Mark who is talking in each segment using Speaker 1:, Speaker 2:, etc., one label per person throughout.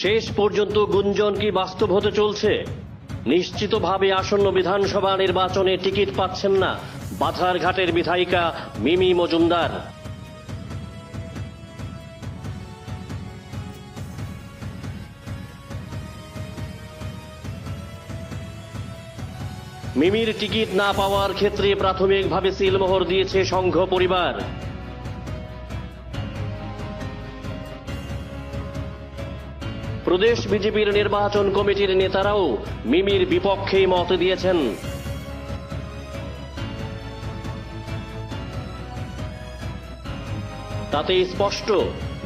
Speaker 1: শেষ পর্যন্ত গুঞ্জন কি বাস্তব হতে চলছে? নিশ্চিতভাবে আসন্ন বিধানসভা নির্বাচনে টিকিট পাচ্ছেন না বাধারঘাটের বিধায়িকা মিমি মজুমদার। মিমির টিকিট না পাওয়ার ক্ষেত্রে প্রাথমিকভাবে সিলমোহর দিয়েছে সংঘ পরিবার। প্রদেশ বিজেপির নির্বাচন কমিটির নেতারাও মিমির বিপক্ষে মত দিয়েছেন। তাতে স্পষ্ট,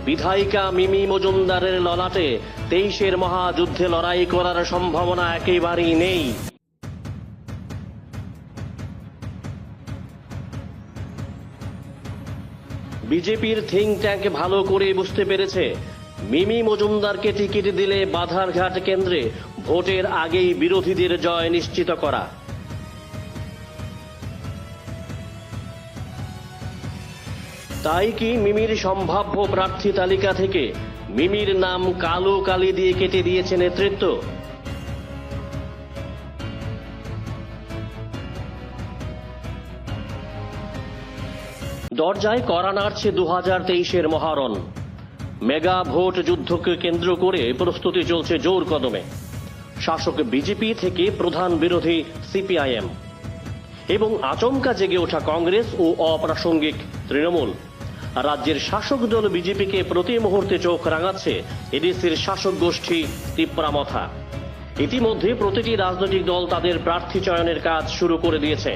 Speaker 1: বিধায়িকা মিমি মজুমদারের ললাটে 23-এর মহাযুদ্ধে লড়াই করার সম্ভাবনা একেবারেই নেই। বিজেপির থিঙ্ক ট্যাঙ্ক ভালো করে বুঝতে পেরেছে, মিমি মজুমদারকে টিকিট দিলে বাধারঘাট কেন্দ্রে ভোটের আগেই বিরোধীদের জয় নিশ্চিত করা। তাই কি মিমির সম্ভাব্য প্রার্থী তালিকা থেকে মিমির নাম কালো কালি দিয়ে কেটে দিয়েছে নেতৃত্ব? দরজায় কড়া নাড়ছে 2023-এর মহারণ। মেগা ভোট যুদ্ধকে কেন্দ্র করে প্রস্তুতি চলছে জোর কদমে। শাসক বিজেপি থেকে প্রধান বিরোধী সিপিআইএম এবং আচমকা জেগে ওঠা কংগ্রেস ও অপ্রাসঙ্গিক তৃণমূল। রাজ্যের শাসক দল বিজেপিকে প্রতি মুহূর্তে চোখ রাঙাচ্ছে এডিসির শাসক গোষ্ঠী তিপ্রামথা। ইতিমধ্যে প্রতিটি রাজনৈতিক দল তাদের প্রার্থী চয়নের কাজ শুরু করে দিয়েছে।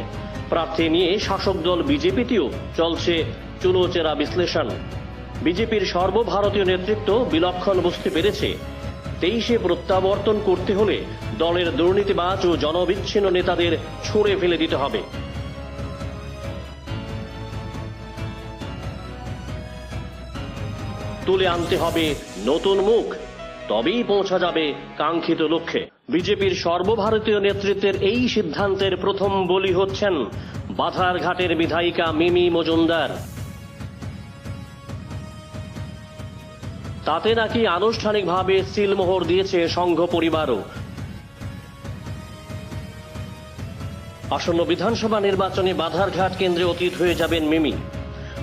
Speaker 1: প্রার্থী নিয়ে শাসক দল বিজেপিতেও চলছে চুলোচেরা বিশ্লেষণ। বিজেপির সর্বভারতীয় নেতৃত্ব বিলক্ষণ বুঝতে পেরেছে, 23-এ প্রত্যাবর্তন করতে হলে দলের দুর্নীতিবাজ ও জনবিচ্ছিন্ন নেতাদের ছুঁড়ে ফেলে দিতে হবে। তুলে আনতে হবে নতুন মুখ, তবেই পৌঁছা যাবে কাঙ্ক্ষিত লক্ষ্যে। বিজেপির সর্বভারতীয় নেতৃত্বের এই সিদ্ধান্তের প্রথম বলি হচ্ছেন বাধারঘাটের বিধায়িকা মিমি মজুমদার। তাতে নাকি আনুষ্ঠানিকভাবে সিলমোহর দিয়েছে সংঘ পরিবারও। আসন্ন বিধানসভা নির্বাচনে বাধারঘাট কেন্দ্রে অতীত হয়ে যাবেন মিমি।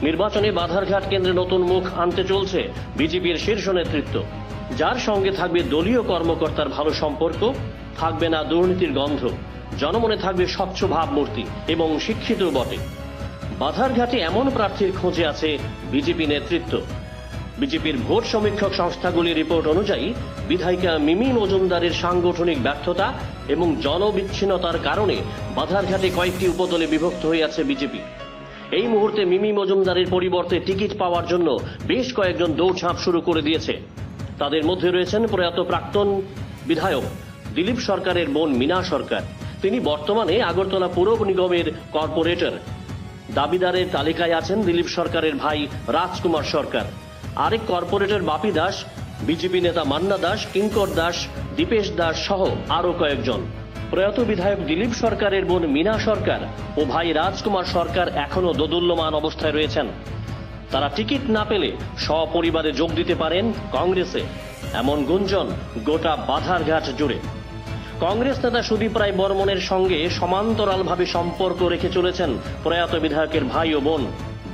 Speaker 1: নির্বাচনে বাধারঘাট কেন্দ্রে নতুন মুখ আনতে চলছে বিজেপির শীর্ষ নেতৃত্ব, যার সঙ্গে থাকবে দলীয় কর্মকর্তার ভালো সম্পর্ক, থাকবে না দুর্নীতির গন্ধ, জনমনে থাকবে স্বচ্ছ ভাবমূর্তি এবং শিক্ষিত বটে। বাধারঘাটে এমন প্রার্থীর খোঁজে আছে বিজেপি নেতৃত্ব। বিজেপির ভোট সমীক্ষক সংস্থাগুলির রিপোর্ট অনুযায়ী বিধায়িকা মিমি মজুমদারের সাংগঠনিক ব্যর্থতা এবং জনবিচ্ছিন্নতার কারণে বাধারঘাটে কয়েকটি উপদলে বিভক্ত হয়ে আছে বিজেপি। এই মুহূর্তে মিমি মজুমদারের পরিবর্তে টিকিট পাওয়ার জন্য বেশ কয়েকজন দৌড়ঝাঁপ শুরু করে দিয়েছে। তাদের মধ্যে রয়েছেন প্রয়াত প্রাক্তন বিধায়ক দিলীপ সরকারের বোন মীনা সরকার। তিনি বর্তমানে আগরতলা পৌর নিগমের কর্পোরেটর। দাবিদারের তালিকায় আছেন দিলীপ সরকারের ভাই রাজকুমার সরকার, আরেক কর্পোরেটর বাপি দাস, বিজেপি নেতা মান্না দাস, কিঙ্কর দাস, দীপেশ দাস সহ আরো কয়েকজন। প্রয়াত বিধায়ক দিলীপ সরকারের বোন মীনা সরকার ও ভাই রাজকুমার সরকার এখনো দোদুল্যমান অবস্থায় রয়েছেন। তারা টিকিট না পেলে সপরিবারে যোগ দিতে পারেন কংগ্রেসে, এমন গুঞ্জন গোটা বাধারঘাট জুড়ে। কংগ্রেস নেতা সুদীপ রায় বর্মনের সঙ্গে সমান্তরালভাবে সম্পর্ক রেখে চলেছেন প্রয়াত বিধায়কের ভাই ও বোন।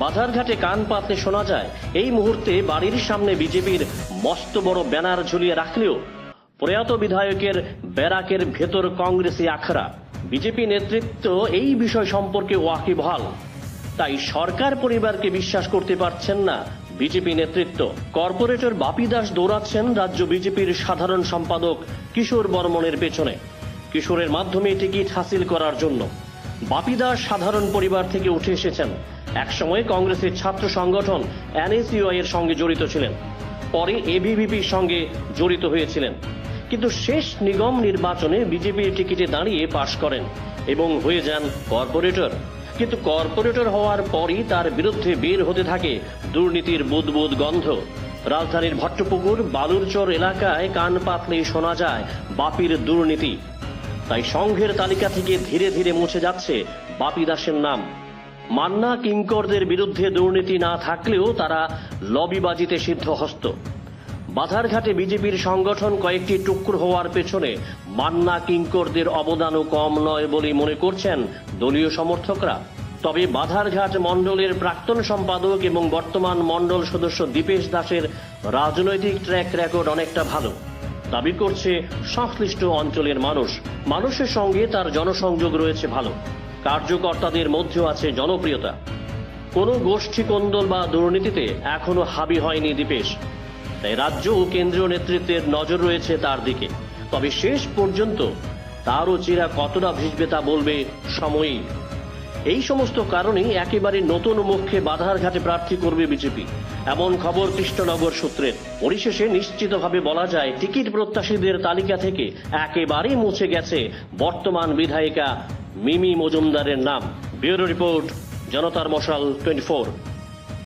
Speaker 1: বাধারঘাটে কান পাতলে শোনা যায়, এই মুহূর্তে বাড়ির সামনে বিজেপির মস্ত বড় ব্যানার ঝুলিয়ে রাখলেও প্রয়াত বিধায়কের ব্যারাকের ভেতর কংগ্রেসি আখড়া। বিজেপি নেতৃত্ব এই বিষয় সম্পর্কে ওয়াকিবহাল, তাই সরকার পরিবারকে বিশ্বাস করতে পারছেন না বিজেপি নেতৃত্ব। কর্পোরেটর বাপি দাস দৌড়াচ্ছেন রাজ্য বিজেপির সাধারণ সম্পাদক কিশোর বর্মনের পেছনে, কিশোরের মাধ্যমে টিকিট হাসিল করার জন্য। বাপি দাস সাধারণ পরিবার থেকে উঠে এসেছেন, একসময় কংগ্রেসের ছাত্র সংগঠন এনএসইউআই এর সঙ্গে জড়িত ছিলেন, পরে এবিভিপির সঙ্গে জড়িত হয়েছিলেন, কিন্তু শেষ নিগম নির্বাচনে বিজেপির টিকিটে দাঁড়িয়ে পাশ করেন এবং হয়ে যান কর্পোরেটর। কিন্তু কর্পোরেটর হওয়ার পরই তার বিরুদ্ধে বের হতে থাকে দুর্নীতির বুদবুদ গন্ধ। রাজধানীর ভট্টপুকুর বালুরচর এলাকায় কান পাতলেই শোনা যায় বাপির দুর্নীতি। তাই সংঘের তালিকা থেকে ধীরে ধীরে মুছে যাচ্ছে বাপি দাসের নাম। মান্না কিঙ্করদের বিরুদ্ধে দুর্নীতি না থাকলেও তারা লবিবাজিতে সিদ্ধহস্ত। বাধারঘাটে বিজেপির সংগঠন কয়েকটি টুকরো হওয়ার পেছনে মান্না কিঙ্করদের অবদানও কম নয় বলে মনে করছেন দলীয় সমর্থকরা। তবে বাধারঘাট মণ্ডলের প্রাক্তন সম্পাদক এবং বর্তমান মণ্ডল সদস্য দীপেশ দাসের রাজনৈতিক ট্র্যাক রেকর্ড অনেকটা ভালো, দাবি করছে সংশ্লিষ্ট অঞ্চলের মানুষ। মানুষের সঙ্গে তার জনসংযোগ রয়েছে ভালো, কার্যকর্তাদের মধ্যেও আছে জনপ্রিয়তা। কোনো গোষ্ঠী কোন্দল বা দুর্নীতিতে এখনো হাবি হয়নি দীপেশ, তাই রাজ্য ও কেন্দ্রীয় নেতৃত্বের নজর রয়েছে তার দিকে। তবে শেষ পর্যন্ত তারও চেরা কতটা ভিজবে তা বলবে সময়ই। এই সমস্ত কারণেই একেবারে নতুন মুখে বাধারঘাটে প্রার্থী করবে বিজেপি, এমন খবর কৃষ্ণনগর সূত্রের। পরিশেষে নিশ্চিতভাবে বলা যায় টিকিট প্রত্যাশীদের তালিকা থেকে একেবারেই মুছে গেছে বর্তমান বিধায়িকা মিমি মজুমদারের নাম। ব্যুরো রিপোর্ট, জনতার মশাল 24।